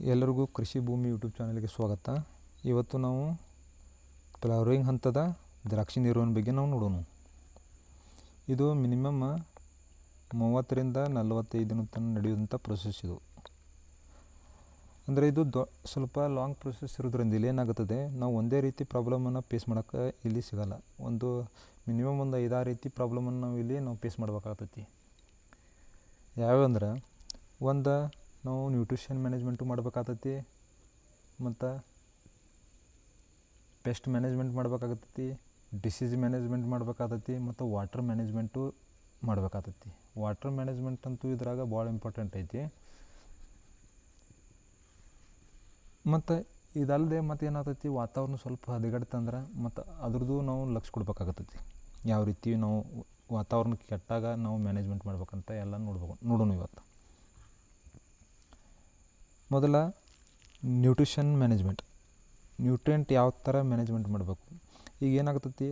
ಎಲ್ಲರಿಗೂ ಕೃಷಿ ಭೂಮಿ ಯೂಟ್ಯೂಬ್ ಚಾನಲ್ಗೆ ಸ್ವಾಗತ. ಇವತ್ತು ನಾವು ಫ್ಲವರಿಂಗ್ ಹಂತದ ದ್ರಾಕ್ಷಿ ನಿರ್ವಹಣೆ ಬಗ್ಗೆ ನಾವು ನೋಡೋಣ. ಇದು ಮಿನಿಮಮ್ 30ರಿಂದ 45 ದಿನ ತನಕ ನಡೆಯುವಂಥ ಪ್ರೊಸೆಸ್ ಇದು. ಅಂದರೆ ಇದು ಸ್ವಲ್ಪ ಲಾಂಗ್ ಪ್ರೊಸೆಸ್ ಇರೋದ್ರಿಂದ ಇಲ್ಲಿ ಏನಾಗುತ್ತದೆ, ನಾವು ಒಂದೇ ರೀತಿ ಪ್ರಾಬ್ಲಮನ್ನು ಫೇಸ್ ಮಾಡೋಕ್ಕೆ ಇಲ್ಲಿ ಸಿಗೋಲ್ಲ. ಮಿನಿಮಮ್ ಒಂದು 5-6 ರೀತಿ ಪ್ರಾಬ್ಲಮನ್ನು ನಾವು ಫೇಸ್ ಮಾಡ್ಬೇಕಾಗ್ತೈತಿ. ಯಾವ್ಯಾವಂದ್ರೆ, ನಾವು ನ್ಯೂಟ್ರಿಷನ್ ಮ್ಯಾನೇಜ್ಮೆಂಟು ಮಾಡ್ಬೇಕಾಗ್ತೈತಿ, ಮತ್ತು ಪೆಸ್ಟ್ ಮ್ಯಾನೇಜ್ಮೆಂಟ್ ಮಾಡ್ಬೇಕಾಗ್ತೈತಿ, ಡಿಸೀಸ್ ಮ್ಯಾನೇಜ್ಮೆಂಟ್ ಮಾಡ್ಬೇಕಾಗ್ತೈತಿ, ಮತ್ತು ವಾಟರ್ ಮ್ಯಾನೇಜ್ಮೆಂಟು ಮಾಡ್ಬೇಕಾಗ್ತೈತಿ. ವಾಟರ್ ಮ್ಯಾನೇಜ್ಮೆಂಟ್ ಅಂತೂ ಇದ್ರಾಗ ಭಾಳ ಇಂಪಾರ್ಟೆಂಟ್ ಐತಿ. ಮತ್ತು ಇದಲ್ಲದೆ ಮತ್ತು ಏನಾಗ್ತೈತಿ, ವಾತಾವರಣ ಸ್ವಲ್ಪ ಹದಗೆಡ್ತಂದ್ರೆ ಮತ್ತು ಅದ್ರದ್ದು ನಾವು ಲಕ್ಷ್ಯ ಕೊಡ್ಬೇಕಾಗತ್ತೈತಿ. ಯಾವ ರೀತಿ ನಾವು ವಾತಾವರಣ ಕೆಟ್ಟಾಗ ನಾವು ಮ್ಯಾನೇಜ್ಮೆಂಟ್ ಮಾಡ್ಬೇಕಂತ ಎಲ್ಲ ನೋಡೋಣ ಇವತ್ತು. ಮೊದಲ ನ್ಯೂಟ್ರಿಷನ್ ಮ್ಯಾನೇಜ್ಮೆಂಟ್. ನ್ಯೂಟ್ರಿಯೆಂಟ್ ಯಾವ ಥರ ಮ್ಯಾನೇಜ್ಮೆಂಟ್ ಮಾಡಬೇಕು. ಈಗ ಏನಾಗ್ತೈತಿ,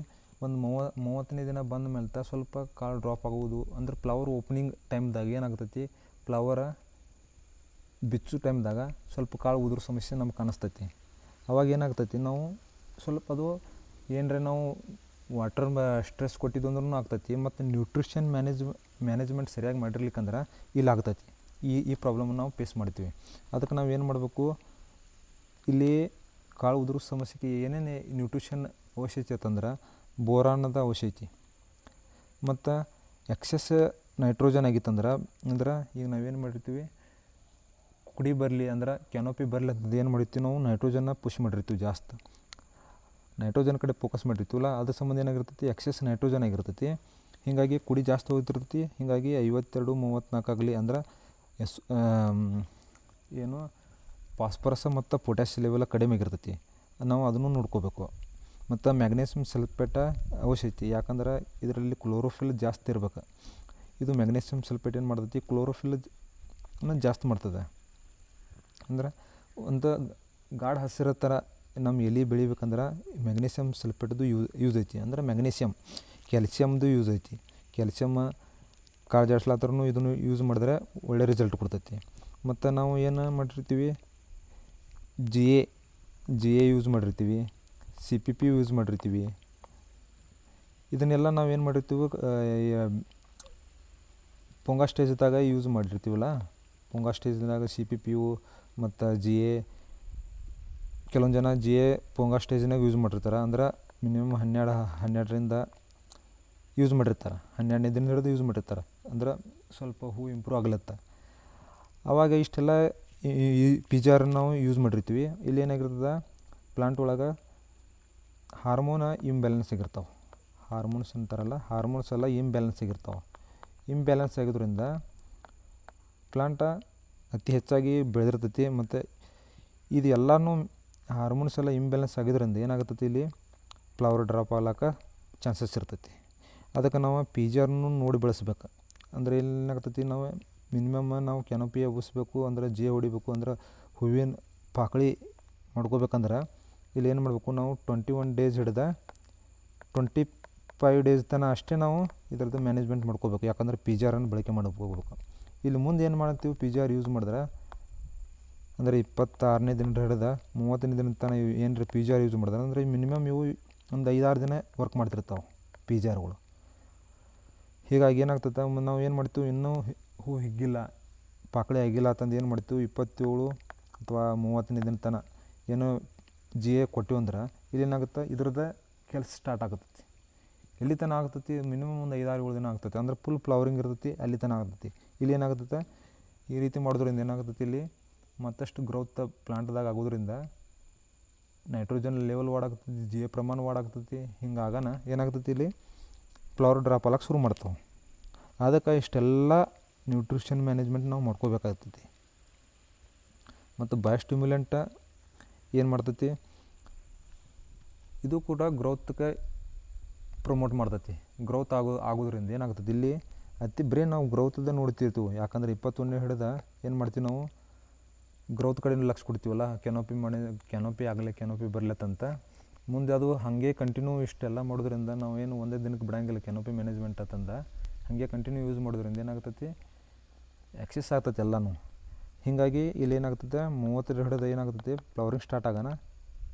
ಒಂದು 30ನೇ ದಿನ ಬಂದ ಮೇಲೆ ಸ್ವಲ್ಪ ಕಾಳು ಡ್ರಾಪ್ ಆಗುವುದು. ಅಂದ್ರೆ ಫ್ಲವರ್ ಓಪನಿಂಗ್ ಟೈಮ್ದಾಗ ಏನಾಗ್ತೈತಿ, ಫ್ಲವರ ಬಿಚ್ಚು ಟೈಮ್ದಾಗ ಸ್ವಲ್ಪ ಕಾಳು ಉದುರು ಸಮಸ್ಯೆ ನಮ್ಗೆ ಕಾಣಿಸ್ತೈತಿ. ಅವಾಗ ಏನಾಗ್ತೈತಿ, ನಾವು ಸ್ವಲ್ಪ ಅದು ಏನರ ನಾವು ವಾಟರ್ ಸ್ಟ್ರೆಸ್ ಕೊಟ್ಟಿದ್ದು ಅಂದ್ರೂ ಆಗ್ತೈತಿ. ಮತ್ತು ನ್ಯೂಟ್ರಿಷನ್ ಮ್ಯಾನೇಜ್ಮೆಂಟ್ ಸರಿಯಾಗಿ ಮಾಡಿರ್ಲಿಕ್ಕಂದ್ರೆ ಇಲ್ಲಿ ಆಗ್ತೈತಿ. ಈ ಪ್ರಾಬ್ಲಮನ್ನು ನಾವು ಫೇಸ್ ಮಾಡ್ತೀವಿ. ಅದಕ್ಕೆ ನಾವು ಏನು ಮಾಡಬೇಕು, ಇಲ್ಲಿ ಕಾಳು ಉದುರು ಸಮಸ್ಯೆಗೆ ಏನೇನು ನ್ಯೂಟ್ರಿಷನ್ ಅವಶ್ಯಕತೆ ಐತಂದ್ರೆ, ಬೋರಾನದ ಅವಶ್ಯಕತೆ, ಮತ್ತು ಎಕ್ಸೆಸ್ ನೈಟ್ರೋಜನ್ ಆಗಿತ್ತಂದ್ರೆ, ಈಗ ನಾವೇನು ಮಾಡಿರ್ತೀವಿ, ಕುಡಿ ಬರಲಿ ಅಂದ್ರೆ ಕ್ಯಾನೋಪಿ ಬರಲಿ ಅಂತಂದು ಏನು ಮಾಡಿರ್ತೀವಿ, ನಾವು ನೈಟ್ರೋಜನ್ನ ಪುಷ್ ಮಾಡಿರ್ತೀವಿ. ಜಾಸ್ತಿ ನೈಟ್ರೋಜನ್ ಕಡೆ ಫೋಕಸ್ ಮಾಡಿರ್ತೀವಲ್ಲ, ಅದ್ರ ಸಂಬಂಧ ಏನಾಗಿರ್ತೈತಿ, ಎಕ್ಸೆಸ್ ನೈಟ್ರೋಜನ್ ಆಗಿರ್ತೈತಿ. ಹೀಗಾಗಿ ಕುಡಿ ಜಾಸ್ತಿ ಹೋಗ್ತಿರ್ತೈತಿ. ಹೀಗಾಗಿ 52-34 ಆಗಲಿ ಅಂದ್ರೆ ಫಾಸ್ಫರಸ್ ಮತ್ತು ಪೊಟ್ಯಾಷ್ ಲೆವೆಲ್ ಕಡಿಮೆ ಆಗಿರ್ತೈತಿ. ನಾವು ಅದನ್ನು ನೋಡ್ಕೋಬೇಕು. ಮತ್ತು ಮ್ಯಾಗ್ನೀಷಿಯಮ್ ಸಲ್ಫೇಟ ಅವಶ್ಯಕತೆ. ಯಾಕಂದ್ರೆ ಇದರಲ್ಲಿ ಕ್ಲೋರೋಫಿಲ್ ಜಾಸ್ತಿ ಇರ್ಬೇಕು. ಇದು ಮ್ಯಾಗ್ನೀಷಿಯಮ್ ಸಲ್ಫೇಟ್ ಏನು ಮಾಡ್ತೈತಿ, ಕ್ಲೋರೋಫಿಲ್ ಜಾಸ್ತಿ ಮಾಡ್ತದೆ. ಅಂದ್ರೆ ಒಂದು ಗಾಢ ಹಸಿರ ಥರ ನಮ್ಮ ಎಲೆ ಬೆಳಿಬೇಕಂದ್ರೆ ಮ್ಯಾಗ್ನೀಷಿಯಮ್ ಸಲ್ಫೇಟ್ದು ಯೂಸ್ ಐತಿ. ಅಂದ್ರೆ ಕ್ಯಾಲ್ಸಿಯಮ್ದು ಯೂಸ್ ಐತಿ. ಕ್ಯಾಲ್ಸಿಯಮ್ ಕಾಳು ಜಾಡ್ಸ್ಲಾತ್ರೂ ಇದನ್ನು ಯೂಸ್ ಮಾಡಿದ್ರೆ ಒಳ್ಳೆ ರಿಸಲ್ಟ್ ಕೊಡ್ತೈತಿ. ಮತ್ತು ನಾವು ಏನು ಮಾಡಿರ್ತೀವಿ, ಜಿ ಎ ಯೂಸ್ ಮಾಡಿರ್ತೀವಿ, CPP ಯೂಸ್ ಮಾಡಿರ್ತೀವಿ. ಇದನ್ನೆಲ್ಲ ನಾವು ಏನು ಮಾಡಿರ್ತೀವಿ, ಪೊಂಗಾ ಸ್ಟೇಜ್ದಾಗ ಯೂಸ್ ಮಾಡಿರ್ತೀವಲ್ಲ. ಪೊಂಗಾ ಸ್ಟೇಜ್ದಾಗ CPP ಮತ್ತು ಕೆಲವೊಂದು ಜನ ಪೊಂಗಾ ಸ್ಟೇಜ್ನಾಗ ಯೂಸ್ ಮಾಡಿರ್ತಾರೆ. ಅಂದ್ರೆ ಮಿನಿಮಮ್ 12ರಿಂದ ಯೂಸ್ ಮಾಡಿರ್ತಾರೆ. 12ನೇ ದಿನ ಹಿಡಿದು ಯೂಸ್ ಮಾಡಿರ್ತಾರೆ. ಅಂದ್ರೆ ಸ್ವಲ್ಪ ಹೂ ಇಂಪ್ರೂವ್ ಆಗ್ಲತ್ತ. ಆವಾಗ ಇಷ್ಟೆಲ್ಲ ಈ PGR ನಾವು ಯೂಸ್ ಮಾಡಿರ್ತೀವಿ. ಇಲ್ಲಿ ಏನಾಗಿರ್ತದೆ, ಪ್ಲಾಂಟ್ ಒಳಗೆ ಹಾರ್ಮೋನ ಇಂಬ್ಯಾಲೆನ್ಸ್ ಆಗಿರ್ತಾವೆ. ಹಾರ್ಮೋನ್ಸ್ ಅಂತಾರಲ್ಲ, ಹಾರ್ಮೋನ್ಸ್ ಎಲ್ಲ ಇಂಬ್ಯಾಲೆನ್ಸ್ ಆಗಿರ್ತಾವೆ. ಇಂಬ್ಯಾಲೆನ್ಸ್ ಆಗಿದ್ದರಿಂದ ಪ್ಲಾಂಟ ಅತಿ ಹೆಚ್ಚಾಗಿ ಬೆಳೆದಿರ್ತೈತಿ. ಮತ್ತು ಇದು ಎಲ್ಲನೂ ಹಾರ್ಮೋನ್ಸ್ ಎಲ್ಲ ಇಂಬ್ಯಾಲೆನ್ಸ್ ಆಗಿದ್ದರಿಂದ ಏನಾಗುತ್ತೈತಿ, ಇಲ್ಲಿ ಫ್ಲವರ್ ಡ್ರಾಪ್ ಆಗ್ಲಿಕ್ಕೆ ಚಾನ್ಸಸ್ ಇರ್ತೈತಿ. ಅದಕ್ಕೆ ನಾವು PGRನೂ ನೋಡಿ ಬೆಳೆಸ್ಬೇಕು. ಅಂದರೆ ಏನಾಗ್ತೈತಿ, ನಾವು ಮಿನಿಮಮ್ ನಾವು ಕ್ಯಾನೋಪಿ ಉಗಿಸ್ಬೇಕು ಅಂದ್ರೆ ಹೊಡಿಬೇಕು ಅಂದ್ರೆ ಹೂವಿನ ಪಾಕಳಿ ಮಾಡ್ಕೋಬೇಕಂದ್ರೆ ಇಲ್ಲಿ ಏನು ಮಾಡಬೇಕು, ನಾವು 21 ಡೇಸ್ ಹಿಡ್ದು 25 ಡೇಸ್ ತನಕ ಅಷ್ಟೇ ನಾವು ಇದರದ್ದು ಮ್ಯಾನೇಜ್ಮೆಂಟ್ ಮಾಡ್ಕೋಬೇಕು. ಯಾಕಂದ್ರೆ PGRನ್ನು ಬಳಕೆ ಮಾಡ್ಕೋಬೇಕು. ಇಲ್ಲಿ ಮುಂದೆ ಏನು ಮಾಡ್ತೀವಿ, PGR ಯೂಸ್ ಮಾಡಿದ್ರೆ ಅಂದರೆ 26ನೇ ದಿನ ಹಿಡ್ದು 30ನೇ ದಿನ ತನಕ ಏನರ PGR ಯೂಸ್ ಮಾಡಿದ್ರೆ ಅಂದರೆ ಮಿನಿಮಮ್ ಇವು ಒಂದು 5-6 ದಿನ ವರ್ಕ್ ಮಾಡ್ತಿರ್ತಾವೆ PGRಗಳು. ಹೀಗಾಗಿ ಏನಾಗ್ತದೆ, ನಾವು ಏನು ಮಾಡ್ತೀವಿ, ಇನ್ನೂ ಹೂ ಹಿಗ್ಗಿಲ್ಲ, ಪಾಕಳಿ ಆಗಿಲ್ಲ ಅಂತಂದು ಏನು ಮಾಡ್ತೀವಿ, 27 ಅಥವಾ 30ನೇ ದಿನ ತನಕ ಏನೋ GA ಕೊಟ್ಟಿವಿ ಅಂದ್ರೆ ಇಲ್ಲಿ ಏನಾಗುತ್ತೆ, ಇದ್ರದ್ದು ಕೆಲಸ ಸ್ಟಾರ್ಟ್ ಆಗ್ತೈತಿ. ಎಲ್ಲಿ ತನಕ ಆಗ್ತೈತಿ, ಮಿನಿಮಮ್ ಒಂದು 5-6-7 ದಿನ ಆಗ್ತೈತಿ. ಅಂದ್ರೆ ಫುಲ್ ಫ್ಲವರಿಂಗ್ ಇರ್ತೈತಿ, ಅಲ್ಲಿ ತನಕ ಆಗ್ತೈತಿ. ಇಲ್ಲಿ ಏನಾಗ್ತೈತೆ, ಈ ರೀತಿ ಮಾಡೋದ್ರಿಂದ ಏನಾಗ್ತೈತಿ, ಇಲ್ಲಿ ಮತ್ತಷ್ಟು ಗ್ರೋತ್ ಪ್ಲಾಂಟ್ದಾಗ ಆಗೋದ್ರಿಂದ ನೈಟ್ರೋಜನ್ ಲೆವೆಲ್ ವಾಡಾಗ್ತೈತಿ, GA ಪ್ರಮಾಣ ವಾಡಾಗ್ತೈತಿ. ಹಿಂಗಾಗನ ಏನಾಗ್ತೈತಿ, ಇಲ್ಲಿ ಫ್ಲವರ್ ಡ್ರಾಪ್ ಆಗಕ್ಕೆ ಶುರು ಮಾಡ್ತಾವೆ. ಅದಕ್ಕೆ ಇಷ್ಟೆಲ್ಲ ನ್ಯೂಟ್ರಿಷನ್ ಮ್ಯಾನೇಜ್ಮೆಂಟ್ ನಾವು ಮಾಡ್ಕೋಬೇಕಾಗ್ತೈತಿ. ಮತ್ತು ಬಯೋಸ್ಟಿಮ್ಯುಲೆಂಟ್ ಏನು ಮಾಡ್ತೈತಿ, ಇದು ಕೂಡ ಗ್ರೋತ್ಗೆ ಪ್ರಮೋಟ್ ಮಾಡ್ತೈತಿ. ಗ್ರೋತ್ ಆಗೋದ್ರಿಂದ ಏನಾಗ್ತೈತಿ, ಇಲ್ಲಿ ಬರೀ ನಾವು ಗ್ರೋತ್ದ ನೋಡ್ತಿರ್ತೀವಿ. ಯಾಕಂದ್ರೆ 21ನೇ ಹಿಡ್ದು ಏನು ಮಾಡ್ತೀವಿ, ನಾವು ಗ್ರೋತ್ ಕಡೆ ಲಕ್ಷ್ಯ ಕೊಡ್ತೀವಲ್ಲ. ಕ್ಯಾನೋಪಿ ಆಗಲಿ, ಕ್ಯಾನೋಪಿ ಬರ್ಲತ್ತಂತ ಮುಂದೆ ಅದು ಹಾಗೆ ಕಂಟಿನ್ಯೂ ಇಷ್ಟೆಲ್ಲ ಮಾಡೋದ್ರಿಂದ ನಾವು ಏನು ಒಂದೇ ದಿನಕ್ಕೆ ಬಿಡಂಗಿಲ್ಲ. ಕ್ಯಾನೋಪಿ ಮ್ಯಾನೇಜ್ಮೆಂಟ್ ಅಂತಂದು ಹಾಗೆ ಕಂಟಿನ್ಯೂ ಯೂಸ್ ಮಾಡೋದ್ರಿಂದ ಏನಾಗ್ತೈತಿ, ಎಕ್ಸೆಸ್ ಆಗ್ತೈತಿ ಎಲ್ಲನೂ. ಹೀಗಾಗಿ ಇಲ್ಲಿ ಏನಾಗ್ತದೆ 30 ಹಿಡಿದು ಏನಾಗ್ತದೆ ಫ್ಲವರಿಂಗ್ ಸ್ಟಾರ್ಟ್ ಆಗೋಣ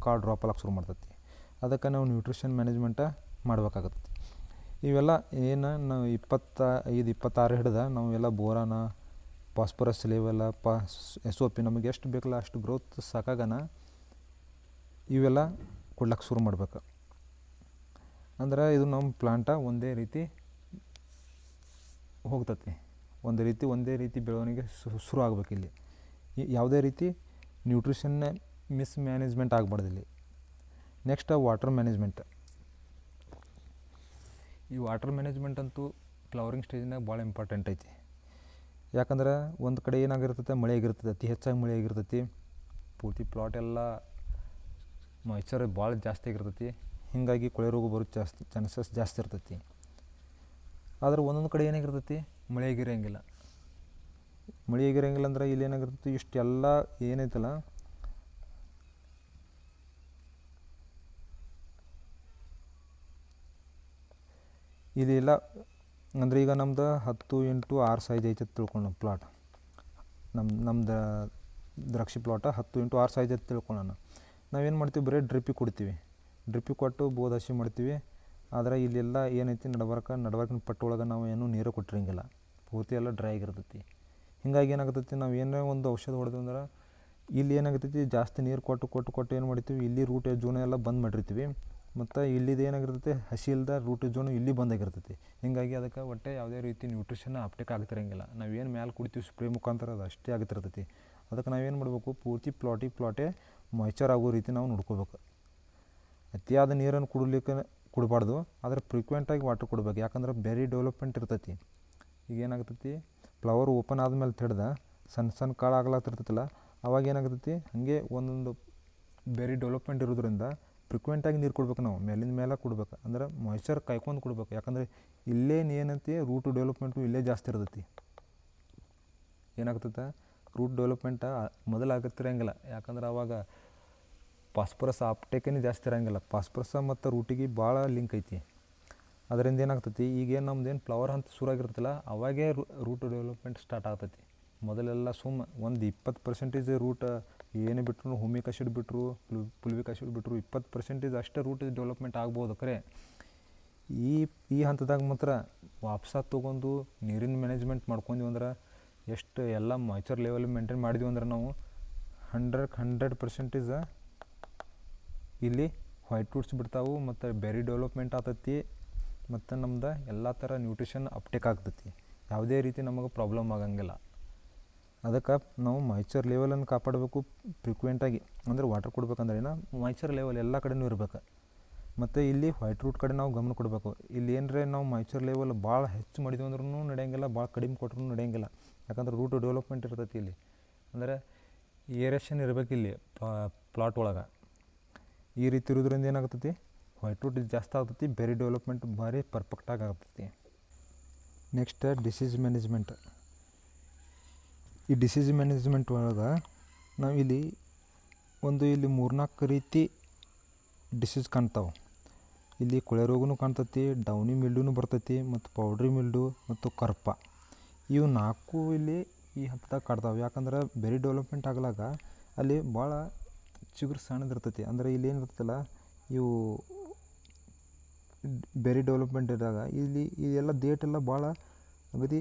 ಕಾಳು ಡ್ರಾಪ್ ಆಗಕ್ಕೆ ಶುರು ಮಾಡ್ತೈತಿ. ಅದಕ್ಕೆ ನಾವು ನ್ಯೂಟ್ರಿಷನ್ ಮ್ಯಾನೇಜ್ಮೆಂಟ ಮಾಡ್ಬೇಕಾಗತ್ತೆ. ಇವೆಲ್ಲ ಏನು ನಾವು 25-26 ಹಿಡಿದ ನಾವು ಎಲ್ಲ ಬೋರಾನ, ಫಾಸ್ಫರಸ್ ಲೆವೆಲ್ಲ, SOP ನಮಗೆ ಎಷ್ಟು ಬೇಕಲ್ಲ ಅಷ್ಟು ಗ್ರೋತ್ ಸಾಕಾಗನ ಇವೆಲ್ಲ ಕೊಡ್ಲಿಕ್ಕೆ ಶುರು ಮಾಡ್ಬೇಕು. ಅಂದ್ರೆ ಇದು ನಮ್ಮ ಪ್ಲಾಂಟ ಒಂದೇ ರೀತಿ ಹೋಗ್ತತಿ, ಒಂದೇ ರೀತಿ ಬೆಳವಣಿಗೆ ಶುರು ಆಗ್ಬೇಕು. ಇಲ್ಲಿ ಯಾವುದೇ ರೀತಿ ನ್ಯೂಟ್ರಿಷನ್ನ ಮ್ಯಾನೇಜ್ಮೆಂಟ್ ಆಗಬಾರ್ದು ಇಲ್ಲಿ. Next water management. ಈ ವಾಟರ್ ಮ್ಯಾನೇಜ್ಮೆಂಟ್ ಅಂತೂ ಫ್ಲವರಿಂಗ್ ಸ್ಟೇಜ್ನಾಗ ಭಾಳ ಇಂಪಾರ್ಟೆಂಟ್ ಐತಿ. ಯಾಕಂದ್ರೆ ಒಂದು ಕಡೆ ಏನಾಗಿರ್ತೈತೆ, ಮಳೆ ಆಗಿರ್ತೈತೆ, ಅತಿ ಹೆಚ್ಚಾಗಿ ಮಳೆ ಆಗಿರ್ತೈತಿ, ಪೂರ್ತಿ ಪ್ಲಾಟ್ ಎಲ್ಲ ಮಾಯ್ಚರ್ ಭಾಳ ಜಾಸ್ತಿ ಆಗಿರ್ತೈತಿ. ಹೀಗಾಗಿ ಕೊಳೆ ರೋಗ ಬರೋ ಚಾನ್ಸಸ್ ಜಾಸ್ತಿ ಇರ್ತೈತಿ. ಆದ್ರೆ ಒಂದೊಂದು ಕಡೆ ಏನಾಗಿರ್ತೈತಿ, ಮಳೆ ಆಗಿರಂಗಿಲ್ಲ ಅಂದ್ರೆ ಇಲ್ಲಿ ಏನಾಗಿರ್ತೈತಿ, ಇಷ್ಟೆಲ್ಲ ಏನೈತಲ್ಲ ಇದೆಲ್ಲ ಅಂದರೆ ಈಗ ನಮ್ದು 10x6 ಸೈಜ್ ಐತೆ ತಿಳ್ಕೊಂಡು ಪ್ಲಾಟ್, ನಮ್ದು ದ್ರಾಕ್ಷಿ ಪ್ಲಾಟ 10x6 ಸೈಜ್ ಐತೆ ತಿಳ್ಕೊಳ್ಳೋಣ. ನಾವೇನು ಮಾಡ್ತೀವಿ, ಬರೀ ಡ್ರಿಪ್ಪಿಗೆ ಕೊಟ್ಟು ಬೋದಾಶಿ ಮಾಡ್ತೀವಿ. ಆದರೆ ಇಲ್ಲೆಲ್ಲ ಏನೈತಿ ನಡಬರ್ಕಿನ ಪಟ್ಟೊಳಗೆ ನಾವು ಏನೂ ನೀರು ಕೊಟ್ಟಿರಂಗಿಲ್ಲ, ಪೂರ್ತಿ ಎಲ್ಲ ಡ್ರೈ ಆಗಿರ್ತೈತಿ. ಹೀಗಾಗಿ ಏನಾಗ್ತೈತಿ, ನಾವು ಏನೇ ಒಂದು ಔಷಧ ಹೊಡೆದು ಅಂದ್ರೆ ಇಲ್ಲಿ ಏನಾಗ್ತೈತಿ, ಜಾಸ್ತಿ ನೀರು ಕೊಟ್ಟು ಏನು ಮಾಡ್ತೀವಿ, ಇಲ್ಲಿ ರೂಟ್ ಜೋನ್ ಎಲ್ಲ ಬಂದ್ ಮಾಡಿರ್ತೀವಿ. ಮತ್ತು ಇಲ್ಲಿದು ಏನಾಗಿರ್ತೈತಿ, ಹಸಿ ಇಲ್ದ ರೂಟ್ ಜೋನು ಇಲ್ಲಿ ಬಂದಾಗಿರ್ತೈತಿ. ಹೀಗಾಗಿ ಅದಕ್ಕೆ ಒಟ್ಟೆ ಯಾವುದೇ ರೀತಿ ನ್ಯೂಟ್ರಿಷನ್ ಅಪ್ಟೇಕ್ ಆಗ್ತಿರಂಗಿಲ್ಲ. ನಾವೇನು ಮ್ಯಾಲೆ ಕುಡಿತೀವಿ ಸ್ಪ್ರೇ ಮುಖಾಂತರ ಅದು ಅಷ್ಟೇ ಆಗ್ತಿರ್ತೈತಿ. ಅದಕ್ಕೆ ನಾವೇನು ಮಾಡಬೇಕು, ಪೂರ್ತಿ ಪ್ಲಾಟೇ ಮಾಯ್ಚರ್ ಆಗೋ ರೀತಿ ನಾವು ನೋಡ್ಕೋಬೇಕು. ಅತಿಯಾದ ನೀರನ್ನು ಕೊಡಬಾರ್ದು, ಆದರೆ ಫ್ರೀಕ್ವೆಂಟಾಗಿ ವಾಟರ್ ಕೊಡ್ಬೇಕು. ಯಾಕಂದ್ರೆ ಬೆರಿ ಡೆವಲಪ್ಮೆಂಟ್ ಇರ್ತೈತಿ. ಈಗ ಏನಾಗ್ತೈತಿ, ಫ್ಲವರ್ ಓಪನ್ ಆದಮೇಲೆ ಹಿಡ್ದು ಸಣ್ಣ ಕಾಳು ಆಗ್ಲಾತಿರ್ತೈತಲ್ಲ, ಅವಾಗ ಏನಾಗ್ತೈತಿ, ಹಾಗೆ ಒಂದೊಂದು ಬೆರಿ ಡೆವಲಪ್ಮೆಂಟ್ ಇರೋದ್ರಿಂದ ಫ್ರೀಕ್ವೆಂಟಾಗಿ ನೀರು ಕೊಡ್ಬೇಕು. ನಾವು ಮೇಲಿಂದ ಮೇಲೆ ಕೊಡ್ಬೇಕು, ಅಂದ್ರೆ ಮಾಯ್ಚರ್ ಕಾಯ್ಕೊಂಡು ಕೊಡ್ಬೇಕು. ಯಾಕಂದರೆ ಇಲ್ಲೇ ಏನೈತಿ, ರೂಟ್ ಡೆವಲಪ್ಮೆಂಟು ಇಲ್ಲೇ ಜಾಸ್ತಿ ಇರ್ತೈತಿ. ಏನಾಗ್ತೈತೆ, ರೂಟ್ ಡೆವಲಪ್ಮೆಂಟ ಮೊದಲು ಆಗತ್ತಿರಂಗಿಲ್ಲ. ಯಾಕಂದ್ರೆ ಅವಾಗ ಫಾಸ್ಫರಸ್ ಅಪ್ಟೇಕೇ ಜಾಸ್ತಿ ಇರೋಂಗಿಲ್ಲ. ಫಾಸ್ಫರಸ್ ಮತ್ತು ರೂಟಿಗೆ ಭಾಳ ಲಿಂಕ್ ಐತಿ. ಅದರಿಂದ ಏನಾಗ್ತೈತಿ, ಈಗೇನು ನಮ್ದೇನು ಫ್ಲವರ್ ಅಂತ ಶುರು ಆಗಿರ್ತೈತಲ್ಲ, ಅವಾಗೇ ರೂಟ್ ಡೆವಲಪ್ಮೆಂಟ್ ಸ್ಟಾರ್ಟ್ ಆಗ್ತೈತಿ. ಮೊದಲೆಲ್ಲ ಒಂದು 20% ರೂಟ್ ಏನೇ ಬಿಟ್ಟರು, ಹುಮಿಕ್ ಆಸಿಡ್ ಬಿಟ್ಟರು, ಪುಲ್ವಿಕ್ ಆಸಿಡ್ ಬಿಟ್ಟರು, 20% ಅಷ್ಟೇ ರೂಟ್ ಡೆವಲಪ್ಮೆಂಟ್ ಆಗ್ಬೋದು. ಖರೆ ಈ ಹಂತದಾಗ ಮಾತ್ರ ವಾಪಸ ತೊಗೊಂಡು ನೀರಿನ ಮ್ಯಾನೇಜ್ಮೆಂಟ್ ಮಾಡ್ಕೊಂಡ್ವಿ ಅಂದ್ರೆ, ಎಷ್ಟು ಎಲ್ಲ ಮಾಯ್ಚರ್ ಲೆವೆಲ್ ಮೇಂಟೈನ್ ಮಾಡಿದ್ವಿ ಅಂದ್ರೆ ನಾವು 100% ಇಲ್ಲಿ ವೈಟ್ ಫ್ರೂಟ್ಸ್ ಬಿಡ್ತಾವೆ, ಮತ್ತು ಬೆರಿ ಡೆವಲಪ್ಮೆಂಟ್ ಆಗ್ತೈತಿ, ಮತ್ತು ನಮ್ದು ಎಲ್ಲ ಥರ ನ್ಯೂಟ್ರಿಷನ್ ಅಪ್ಟೇಕ್ ಆಗ್ತೈತಿ. ಯಾವುದೇ ರೀತಿ ನಮಗೆ ಪ್ರಾಬ್ಲಮ್ ಆಗಂಗಿಲ್ಲ. ಅದಕ್ಕೆ ನಾವು ಮಾಯ್ಚರ್ ಲೆವೆಲನ್ನು ಕಾಪಾಡಬೇಕು ಫ್ರೀಕ್ವೆಂಟಾಗಿ. ಅಂದರೆ ವಾಟರ್ ಕೊಡ್ಬೇಕಂದ್ರೆ ಮಾಯ್ಚರ್ ಲೆವೆಲ್ ಎಲ್ಲ ಕಡೆಯೂ ಇರಬೇಕು. ಮತ್ತು ಇಲ್ಲಿ ವೈಟ್ ರೂಟ್ ಕಡೆ ನಾವು ಗಮನ ಕೊಡಬೇಕು. ಇಲ್ಲಿ ಏನರೇ ನಾವು ಮಾಯ್ಚರ್ ಲೆವೆಲ್ ಭಾಳ ಹೆಚ್ಚು ಮಾಡಿದ್ವಿ ಅಂದ್ರೂ ನಡೆಯಂಗಿಲ್ಲ, ಭಾಳ ಕಡಿಮೆ ಕೊಟ್ಟರು ನಡೆಯಂಗಿಲ್ಲ. ಯಾಕಂದ್ರೆ ರೂಟ್ ಡೆವಲಪ್ಮೆಂಟ್ ಇರ್ತೈತಿ ಇಲ್ಲಿ. ಅಂದರೆ ಏರೇಷನ್ ಇರಬೇಕು ಇಲ್ಲಿ ಪ್ಲಾಟ್ ಒಳಗೆ. ಈ ರೀತಿ ಇರೋದ್ರಿಂದ ಏನಾಗ್ತೈತಿ, ವೈಟ್ ರೂಟ್ ಜಾಸ್ತಿ ಆಗ್ತೈತಿ, ಬೆರಿ ಡೆವಲಪ್ಮೆಂಟ್ ಭಾರಿ ಪರ್ಫೆಕ್ಟಾಗಿ ಆಗ್ತೈತಿ. Next disease management. ಈ ಡಿಸೀಸ್ ಮ್ಯಾನೇಜ್ಮೆಂಟ್ ಒಳಗೆ ನಾವು ಇಲ್ಲಿ 3-4 ರೀತಿ ಡಿಸೀಸ್ ಕಾಣ್ತಾವೆ. ಇಲ್ಲಿ ಕೊಳೆ ರೋಗನೂ ಕಾಣ್ತೈತಿ, ಡೌನಿ ಮಿಲ್ಡ್ಯೂನು ಬರ್ತೈತಿ, ಮತ್ತು ಪೌಡ್ರಿ ಮಿಲ್ಡ್ಯೂ ಮತ್ತು ಕರ್ಪ. ಇವು 4 ಇಲ್ಲಿ ಈ ಹಂತದಾಗ ಕಾಡ್ತಾವೆ. ಯಾಕಂದ್ರೆ ಬೆರಿ ಡೆವಲಪ್ಮೆಂಟ್ ಆಗ್ಲಾಗ ಅಲ್ಲಿ ಭಾಳ ಚಿಗುರು ಸಣ್ಣದಿರ್ತೈತಿ. ಅಂದರೆ ಇಲ್ಲಿ ಏನಿರ್ತೈತಲ್ಲ, ಇವು ಬೆರಿ ಡೆವಲಪ್ಮೆಂಟ್ ಇದ್ದಾಗ ಇದೆಲ್ಲ ಡೇಟೆಲ್ಲ ಭಾಳ ಅಗದಿ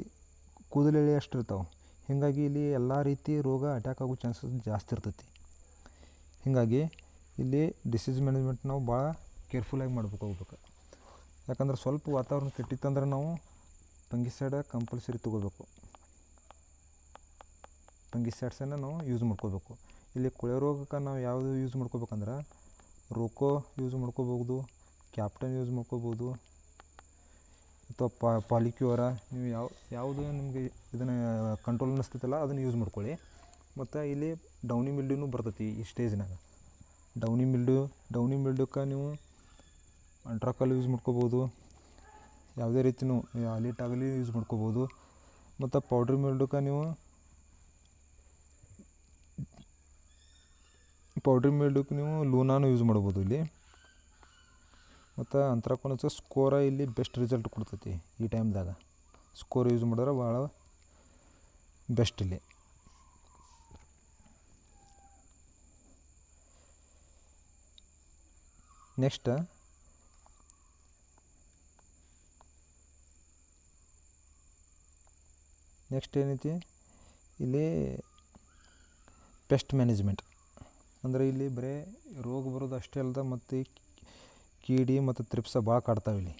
ಕೂದಲೆಳೆ ಅಷ್ಟು ಇರ್ತಾವೆ. ಹೀಗಾಗಿ ಇಲ್ಲಿ ಎಲ್ಲ ರೀತಿ ರೋಗ ಅಟ್ಯಾಕ್ ಆಗೋ ಚಾನ್ಸಸ್ ಜಾಸ್ತಿ ಇರ್ತೈತಿ. ಹೀಗಾಗಿ ಇಲ್ಲಿ ಡಿಸೀಸ್ ಮ್ಯಾನೇಜ್ಮೆಂಟ್ ನಾವು ಭಾಳ ಕೇರ್ಫುಲ್ಲಾಗಿ ಹೋಗ್ಬೇಕು. ಯಾಕಂದ್ರೆ ಸ್ವಲ್ಪ ವಾತಾವರಣ ಕೆಟ್ಟಿತ್ತಂದ್ರೆ ನಾವು ಫಂಗಿಸೈಡ್ ಕಂಪಲ್ಸರಿ ತೊಗೋಬೇಕು. ಫಂಗಿಸೈಡ್ಸನ್ನು ನಾವು ಯೂಸ್ ಮಾಡ್ಕೋಬೇಕು. ಇಲ್ಲಿ ಕೊಳೆ ರೋಗಕ್ಕೆ ನಾವು ಯಾವುದು ಯೂಸ್ ಮಾಡ್ಕೋಬೇಕಂದ್ರೆ, ರೋಕೋ ಯೂಸ್ ಮಾಡ್ಕೋಬೋದು, ಕ್ಯಾಪ್ಟನ್ ಯೂಸ್ ಮಾಡ್ಕೋಬೋದು, ಅಥವಾ ಪಾಲಿಕ್ಯೂರ. ನೀವು ಯಾವುದು ನಿಮಗೆ ಇದನ್ನು ಕಂಟ್ರೋಲ್ ಅನ್ನಿಸ್ತೈತಲ್ಲ ಅದನ್ನು ಯೂಸ್ ಮಾಡ್ಕೊಳ್ಳಿ. ಮತ್ತು ಇಲ್ಲಿ ಡೌನಿ ಮಿಲ್ಡ್ಯೂನು ಬರ್ತೈತಿ ಈ ಸ್ಟೇಜ್ನಾಗ. ಡೌನಿ ಮಿಲ್ಡ್ಯೂಕ್ಕೆ ನೀವು ಅಂಟ್ರಾಕಾಲ್ ಯೂಸ್ ಮಾಡ್ಕೋಬೋದು, ಯಾವುದೇ ರೀತಿಯೂ ಆಲಿಟಾಗಲಿ ಯೂಸ್ ಮಾಡ್ಕೋಬೋದು. ಮತ್ತು ಪೌಡ್ರಿ ಮಿಲ್ಡ್ಯೂಕ್ಕೆ ನೀವು ಲೂನಾನು ಯೂಸ್ ಮಾಡ್ಬೋದು ಇಲ್ಲಿ. ಮತ್ತು ಅಂತ್ರಾಕೋನಸ್ ಸ್ಕೋರ ಇಲ್ಲಿ ಬೆಸ್ಟ್ ರಿಸಲ್ಟ್ ಕೊಡ್ತೈತಿ. ಈ ಟೈಮ್ದಾಗ ಸ್ಕೋರ್ ಯೂಸ್ ಮಾಡಿದ್ರೆ ಭಾಳ ಬೆಸ್ಟ್ ಇಲ್ಲಿ. ನೆಕ್ಸ್ಟ್ ಏನೈತಿ ಇಲ್ಲಿ ಪೆಸ್ಟ್ ಮ್ಯಾನೇಜ್ಮೆಂಟ್. ಅಂದರೆ ಇಲ್ಲಿ ಬರೀ ರೋಗ ಬರೋದು ಅಷ್ಟೇ ಅಲ್ಲದೆ ಮತ್ತು ಕೀಡಿ ಮತ್ತು ತ್ರಿಪ್ಸ ಭಾಳ ಕಾಡ್ತಾವೆ. ಇಲ್ಲಿ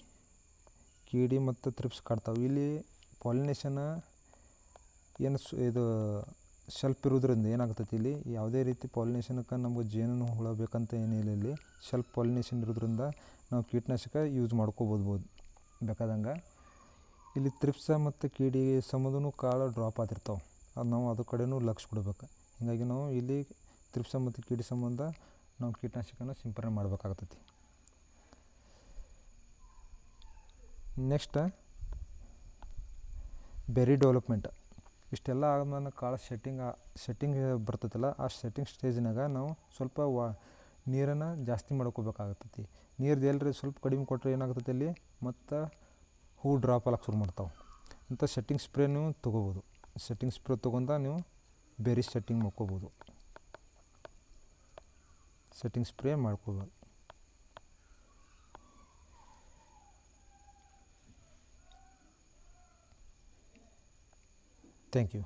ಕೀಡಿ ಮತ್ತು ತ್ರಿಪ್ಸ್ ಕಾಡ್ತಾವೆ. ಇಲ್ಲಿ ಪಾಲಿನೇಷನ್ ಏನು ಇದು ಶೆಲ್ಫ್ ಇರೋದ್ರಿಂದ ಏನಾಗ್ತೈತಿ, ಇಲ್ಲಿ ಯಾವುದೇ ರೀತಿ ಪಾಲಿನೇಷನ್ಗೆ ನಮ್ಗೆ ಜೇನು ಹುಳ ಬೇಕಂತ ಏನಿಲ್ಲ. ಇಲ್ಲಿ ಶೆಲ್ಫ್ ಪಾಲಿನೇಷನ್ ಇರೋದ್ರಿಂದ ನಾವು ಕೀಟನಾಶಕ ಯೂಸ್ ಮಾಡ್ಕೋಬೋದು ಬೇಕಾದಂಗೆ. ಇಲ್ಲಿ ತ್ರಿಪ್ಸ ಮತ್ತು ಕೀಡಿ ಸಂಬಂಧನೂ ಕಾಳು ಡ್ರಾಪ್ ಆಗಿರ್ತಾವೆ. ಅದು ನಾವು ಅದ್ರ ಕಡೆನೂ ಲಕ್ಷ್ಯ ಕೊಡಬೇಕು. ಹೀಗಾಗಿ ನಾವು ಇಲ್ಲಿ ತ್ರಿಪ್ಸ ಮತ್ತು ಕೀಡಿ ಸಂಬಂಧ ನಾವು ಕೀಟನಾಶಕನ ಸಿಂಪಡಣೆ ಮಾಡಬೇಕಾಗ್ತೈತಿ. Next berry development. ಇಷ್ಟೆಲ್ಲ ಆದ್ಮೇಲೆ ಕಾಳು ಸೆಟ್ಟಿಂಗ್ ಬರ್ತೈತಲ್ಲ, ಆ ಸೆಟ್ಟಿಂಗ್ ಸ್ಟೇಜ್ನಾಗ ನಾವು ಸ್ವಲ್ಪ ನೀರನ್ನು ಜಾಸ್ತಿ ಮಾಡ್ಕೋಬೇಕಾಗತ್ತೈತಿ. ನೀರು ಎಲ್ಲರಿ ಸ್ವಲ್ಪ ಕಡಿಮೆ ಕೊಟ್ಟರೆ ಏನಾಗ್ತೈತಿ, ಅಲ್ಲಿ ಮತ್ತು ಹೂ ಡ್ರಾಪ್ ಆಗಕ್ಕೆ ಶುರು ಮಾಡ್ತಾವೆ. ಅಂತ ಸೆಟ್ಟಿಂಗ್ ಸ್ಪ್ರೇ ನೀವು ತೊಗೋಬೋದು. ಸೆಟ್ಟಿಂಗ್ ಸ್ಪ್ರೇ ತೊಗೊಂಡ ನೀವು ಬೆರಿ ಸೆಟ್ಟಿಂಗ್ ಮಾಡ್ಕೋಬೋದು. ಸೆಟ್ಟಿಂಗ್ ಸ್ಪ್ರೇ ಮಾಡ್ಕೋಬೋದು. Thank you.